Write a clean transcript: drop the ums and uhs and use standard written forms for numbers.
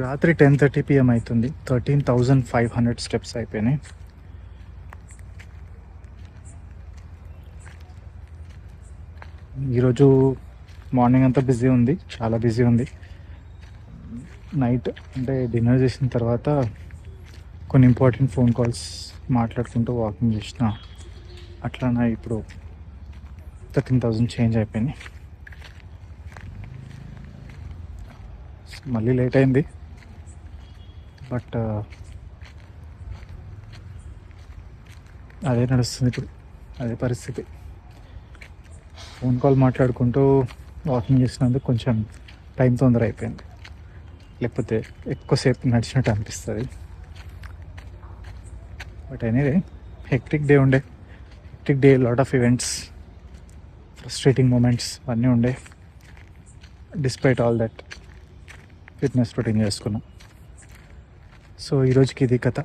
రాత్రి 10:30 PM అవుతుంది. 13,500 steps అయిపోయినాయి. ఈరోజు మార్నింగ్ అంతా బిజీ ఉంది, చాలా బిజీ ఉంది. నైట్ అంటే డిన్నర్ చేసిన తర్వాత కొన్ని ఇంపార్టెంట్ ఫోన్ కాల్స్ మాట్లాడుకుంటూ వాకింగ్ చేసిన. అట్లా నా ఇప్పుడు 13,000 చేంజ్ అయిపోయినాయి. మళ్ళీ లేట్ అయింది, బట్ అదే నడుస్తుంది ఇప్పుడు, అదే పరిస్థితి. ఫోన్ కాల్ మాట్లాడుకుంటూ వాకింగ్ చేసినందుకు కొంచెం టైం తొందర అయిపోయింది, లేకపోతే ఎక్కువసేపు నడిచినట్టు అనిపిస్తుంది. బట్ ఎనీవే, హెక్టిక్ డే ఉండే, hectic day, lot of events, frustrating moments అన్నీ ఉండే. Despite all that fitness routine చేసుకున్నాం. సో ఈరోజుకి ఇది కథ.